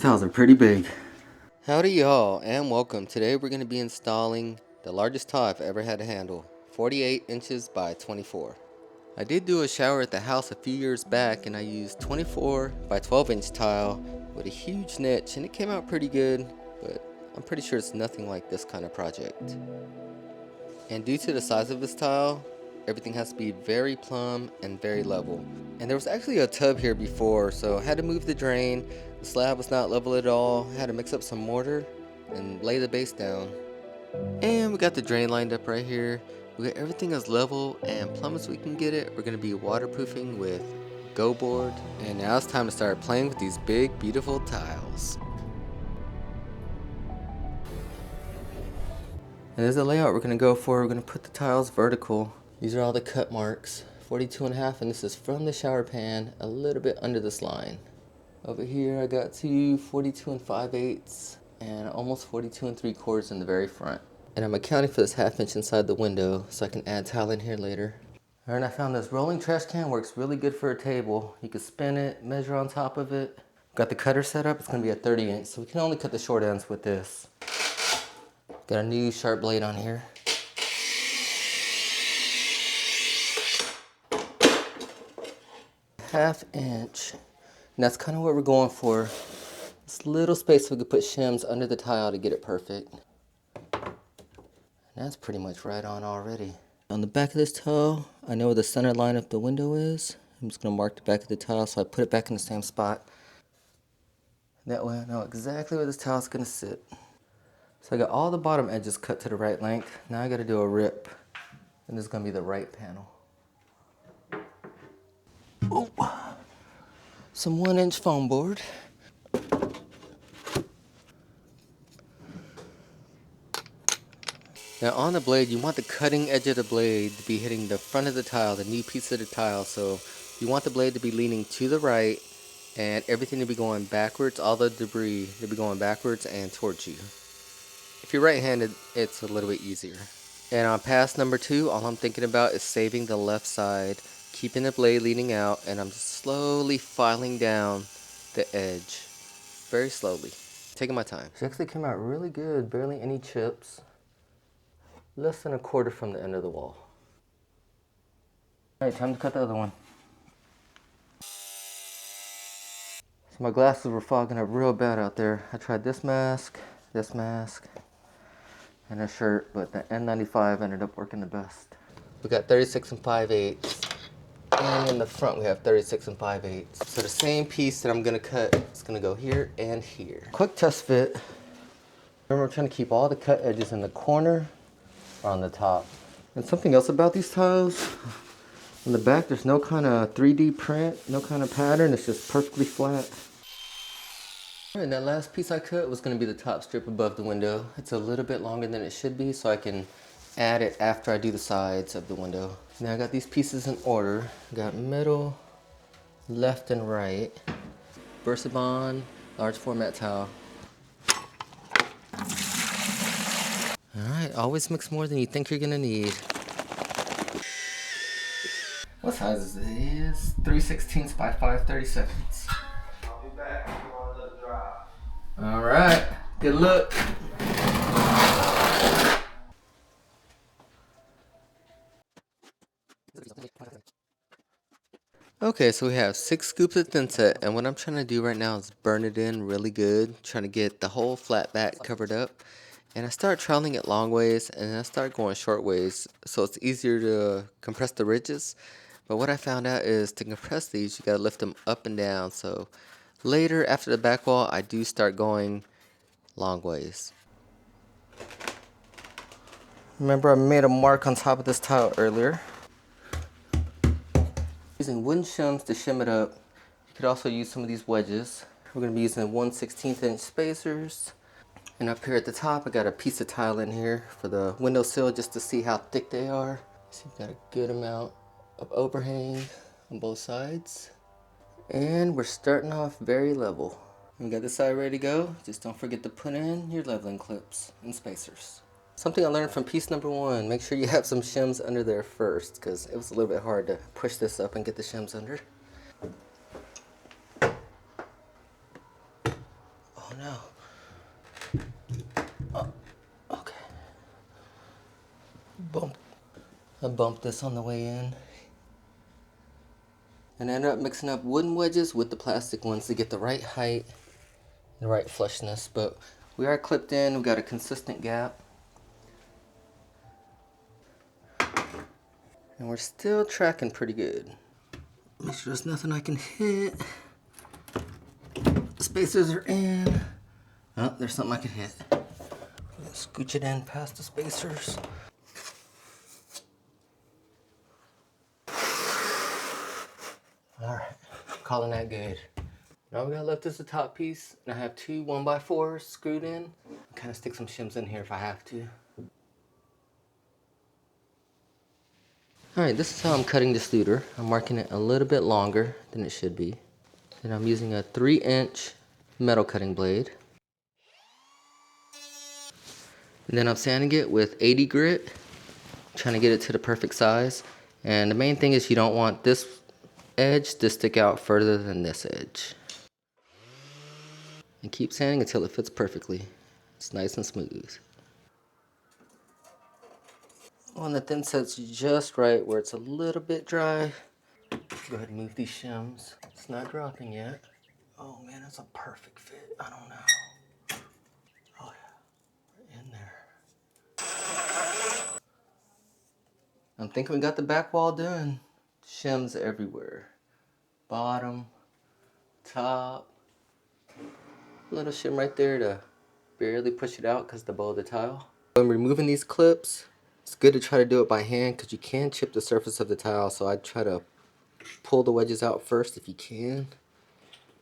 tiles are pretty big. Howdy y'all, and welcome. Today we're going to be installing the largest tile I've ever had to handle, 48 inches by 24. I did do a shower at the house a few years back and I used 24 by 12 inch tile with a huge niche and it came out pretty good, but I'm pretty sure it's nothing like this kind of project. And due to the size of this tile, everything has to be very plumb and very level. And there was actually a tub here before, so I had to move the drain. The slab was not level at all. I had to mix up some mortar and lay the base down. And we got the drain lined up right here. We got everything as level and plumb as we can get it. We're going to be waterproofing with Go Board. And now it's time to start playing with these big, beautiful tiles. And there's the layout we're going to go for. We're going to put the tiles vertical. These are all the cut marks. 42.5, and this is from the shower pan, a little bit under this line. Over here I got two 42 5/8 and almost 42 3/4 in the very front. And I'm accounting for this 1/2 inch inside the window so I can add tile in here later. Alright, I found this rolling trash can, works really good for a table. You can spin it, measure on top of it. Got the cutter set up, it's going to be a 30 inch, so we can only cut the short ends with this. Got a new sharp blade on here. Half inch, and that's kind of what we're going for. This little space so we could put shims under the tile to get it perfect. And that's pretty much right on already. On the back of this tile, I know where the center line of the window is. I'm just going to mark the back of the tile so I put it back in the same spot. That way I know exactly where this tile is going to sit. So I got all the bottom edges cut to the right length. Now I got to do a rip, and this is going to be the right panel. Oh. Some 1-inch foam board. Now on the blade, you want the cutting edge of the blade to be hitting the front of the tile, the new piece of the tile. So you want the blade to be leaning to the right and everything to be going backwards, all the debris to be going backwards and towards you. If you're right-handed, it's a little bit easier. And on pass number 2, all I'm thinking about is saving the left side, keeping the blade leaning out, and I'm just slowly filing down the edge, very slowly, taking my time. She actually came out really good, barely any chips, less than 1/4 from the end of the wall. Alright, time to cut the other one. So my glasses were fogging up real bad out there. I tried this mask, and a shirt, but the N95 ended up working the best. We got 36 5/8. And in the front we have 36 5/8. So the same piece that I'm gonna cut is gonna go here and here. Quick test fit. Remember, we're trying to keep all the cut edges in the corner or on the top. And something else about these tiles, in the back there's no kind of 3D print, no kind of pattern, it's just perfectly flat. And that last piece I cut was gonna be the top strip above the window. It's a little bit longer than it should be, so I can add it after I do the sides of the window. Now I got these pieces in order. I got middle, left, and right. Versabond, large format tile. Alright, always mix more than you think you're gonna need. What size is this? 3/16 by 5/32. I'll be back. I'm on the drive. Alright, good luck. Okay, so we have 6 scoops of thin set, and what I'm trying to do right now is burn it in really good, trying to get the whole flat back covered up. And I start troweling it long ways, and then I start going short ways, so it's easier to compress the ridges. But what I found out is to compress these, you gotta lift them up and down. So later, after the back wall, I do start going long ways. Remember, I made a mark on top of this tile earlier. Using wooden shims to shim it up. You could also use some of these wedges. We're going to be using 1/16 inch spacers. And up here at the top, I got a piece of tile in here for the windowsill just to see how thick they are. So you've got a good amount of overhang on both sides. And we're starting off very level. We got this side ready to go. Just don't forget to put in your leveling clips and spacers. Something I learned from piece number 1, make sure you have some shims under there first, because it was a little bit hard to push this up and get the shims under. no. Oh, okay. I bumped this on the way in. And I ended up mixing up wooden wedges with the plastic ones to get the right height, the right flushness. But we are clipped in, we got a consistent gap. And we're still tracking pretty good. Make sure there's nothing I can hit. The spacers are in. Oh, there's something I can hit. Scooch it in past the spacers. Alright, calling that good. Now we got left is the top piece, and I have two 1x4s screwed in. I'll kind of stick some shims in here if I have to. Alright, this is how I'm cutting the extruder. I'm marking it a little bit longer than it should be. And I'm using a 3-inch metal cutting blade. And then I'm sanding it with 80 grit, trying to get it to the perfect size. And the main thing is you don't want this edge to stick out further than this edge. And keep sanding until it fits perfectly. It's nice and smooth. On the thin set's just right where it's a little bit dry. Go ahead and move these shims. It's not dropping yet. Oh man, that's a perfect fit. I don't know. Oh yeah, in there. I'm thinking we got the back wall done. Shims everywhere. Bottom, top. Little shim right there to barely push it out because the bow of the tile. When removing these clips, it's good to try to do it by hand because you can chip the surface of the tile. So I'd try to pull the wedges out first if you can.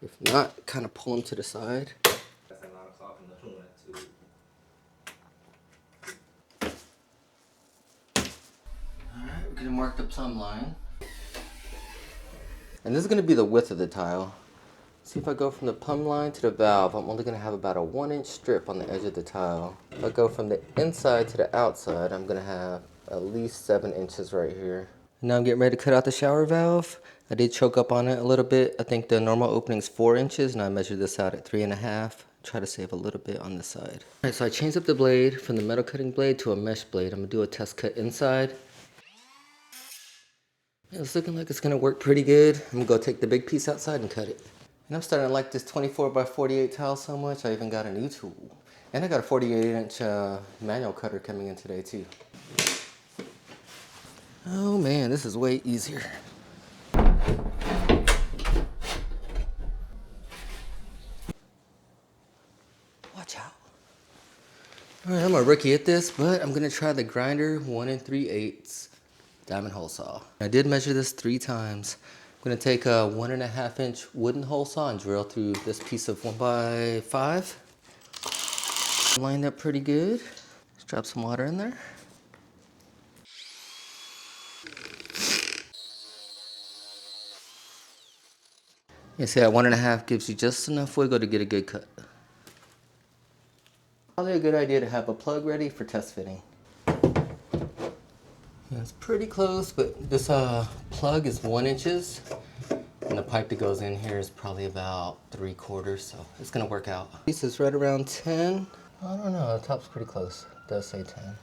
If not, kind of pull them to the side. Alright, we're going to mark the plumb line. And this is going to be the width of the tile. See, if I go from the plumb line to the valve, I'm only going to have about a 1-inch strip on the edge of the tile. If I go from the inside to the outside, I'm going to have at least 7 inches right here. Now I'm getting ready to cut out the shower valve. I did choke up on it a little bit. I think the normal opening is 4 inches, and I measured this out at 3.5. Try to save a little bit on this side. Alright, so I changed up the blade from the metal cutting blade to a mesh blade. I'm going to do a test cut inside. It's looking like it's going to work pretty good. I'm going to go take the big piece outside and cut it. And I'm starting to like this 24x48 tile so much, I even got a new tool. And I got a 48-inch manual cutter coming in today too. Oh man, this is way easier. Watch out. Alright, I'm a rookie at this, but I'm going to try the grinder 1 3/8 diamond hole saw. I did measure this 3 times. I'm going to take a 1.5-inch wooden hole saw and drill through this piece of 1x5. Lined up pretty good. Let's drop some water in there. You see that 1.5 gives you just enough wiggle to get a good cut. Probably a good idea to have a plug ready for test fitting. Yeah, it's pretty close, but this plug is 1 inches. And the pipe that goes in here is probably about 3/4, so it's gonna work out. Piece is right around 10. I don't know, the top's pretty close. It does say 10.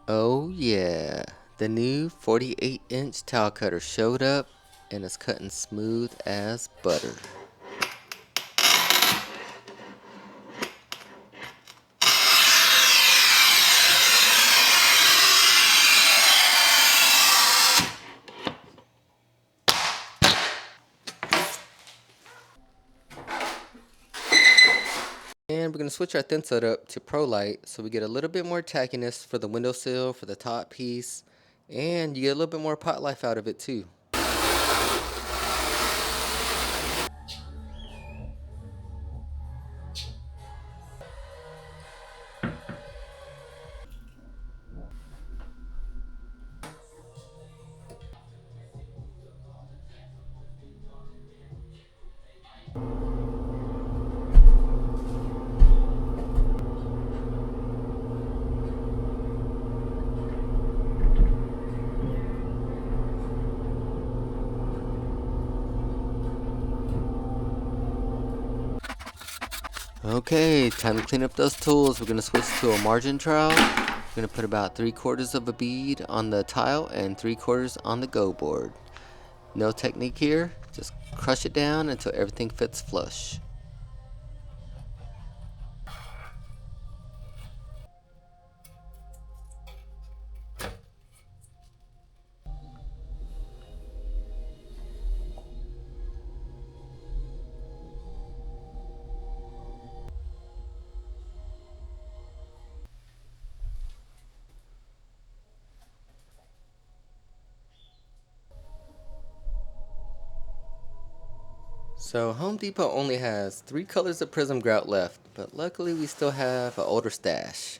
Oh yeah, the new 48-inch tile cutter showed up and it's cutting smooth as butter. going to switch our thin set up to Pro Light so we get a little bit more tackiness for the windowsill, for the top piece, and you get a little bit more pot life out of it too. Okay, time to clean up those tools. We're going to switch to a margin trowel. We're going to put about 3/4 of a bead on the tile and 3/4 on the go board. No technique here, just crush it down until everything fits flush. So Home Depot only has 3 colors of Prism grout left, but luckily we still have an older stash.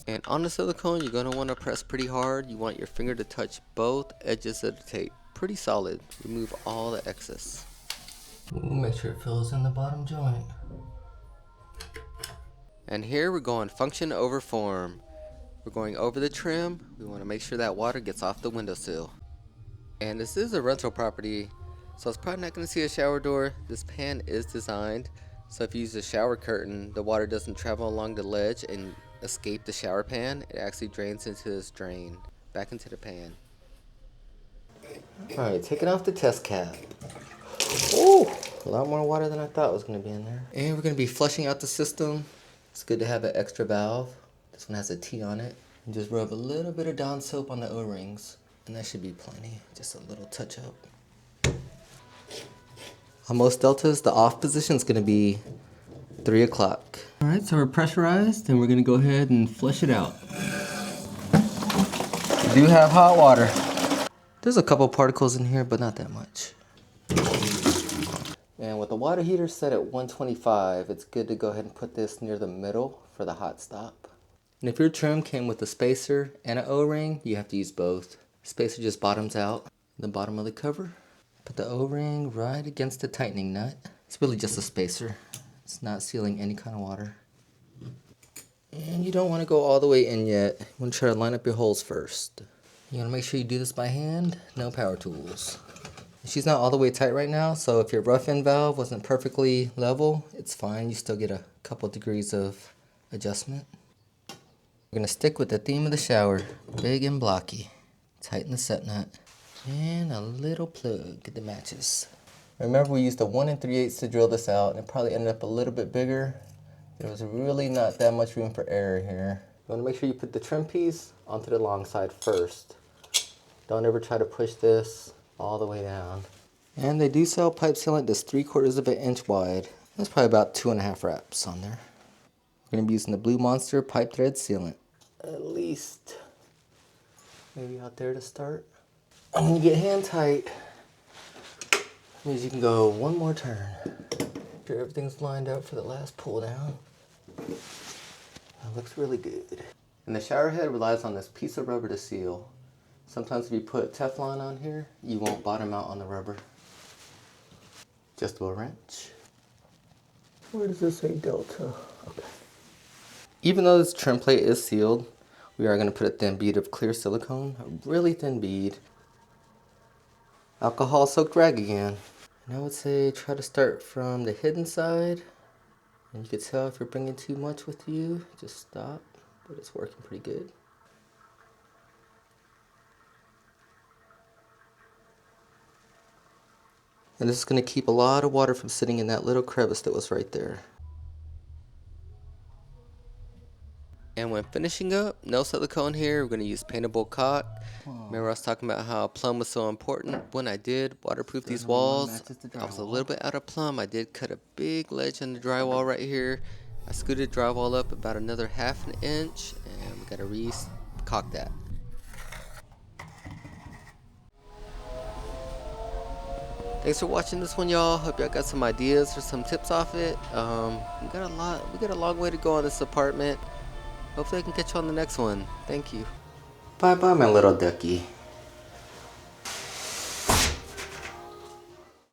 And on the silicone, you're going to want to press pretty hard. You want your finger to touch both edges of the tape. Pretty solid. Remove all the excess. Make sure it fills in the bottom joint. And here we're going function over form. We're going over the trim. We want to make sure that water gets off the windowsill. And this is a rental property, so it's probably not going to see a shower door. This pan is designed so if you use a shower curtain, the water doesn't travel along the ledge and escape the shower pan. It actually drains into this drain, back into the pan. Alright, taking off the test cap. Oh, a lot more water than I thought was going to be in there. And we're going to be flushing out the system. It's good to have an extra valve. This one has a T on it. And just rub a little bit of Dawn soap on the O-rings. And that should be plenty. Just a little touch up. On most deltas, the off position is going to be 3 o'clock. Alright, so we're pressurized and we're going to go ahead and flush it out. We do have hot water. There's a couple particles in here, but not that much. And with the water heater set at 125, it's good to go ahead and put this near the middle for the hot stop. And if your trim came with a spacer and an O-ring, you have to use both. Spacer just bottoms out the bottom of the cover. Put the O-ring right against the tightening nut. It's really just a spacer. It's not sealing any kind of water. And you don't want to go all the way in yet. You want to try to line up your holes first. You want to make sure you do this by hand, no power tools. She's not all the way tight right now, so if your rough end valve wasn't perfectly level, it's fine. You still get a couple degrees of adjustment. We're going to stick with the theme of the shower, big and blocky. Tighten the set nut. And a little plug that matches. Remember, we used a 1 3/8 to drill this out, and it probably ended up a little bit bigger. There was really not that much room for error here. You want to make sure you put the trim piece onto the long side first. Don't ever try to push this all the way down. And they do sell pipe sealant that's 3/4 of an inch wide. That's probably about 2.5 wraps on there. We're going to be using the Blue Monster pipe thread sealant. At least maybe out there to start. And when you get hand tight, means you can go one more turn. Make sure everything's lined up for the last pull down. That looks really good. And the shower head relies on this piece of rubber to seal. Sometimes if you put Teflon on here, you won't bottom out on the rubber. Just a wrench. Where does this say Delta? Okay. Even though this trim plate is sealed, we are going to put a thin bead of clear silicone, a really thin bead. Alcohol soaked rag again. And I would say try to start from the hidden side. And you can tell if you're bringing too much with you, just stop. But it's working pretty good. And this is going to keep a lot of water from sitting in that little crevice that was right there. And when finishing up, no silicone here, we're going to use paintable caulk. Remember I was talking about how plumb was so important? When I did waterproof these walls, I was a little bit out of plumb. I did cut a big ledge in the drywall right here. I scooted drywall up about another ½ an inch, and we got to re-caulk that. Thanks for watching this one, y'all. Hope y'all got some ideas or some tips off it. We got a long way to go on this apartment. Hopefully I can catch you on the next one. Thank you. Bye bye, my little ducky.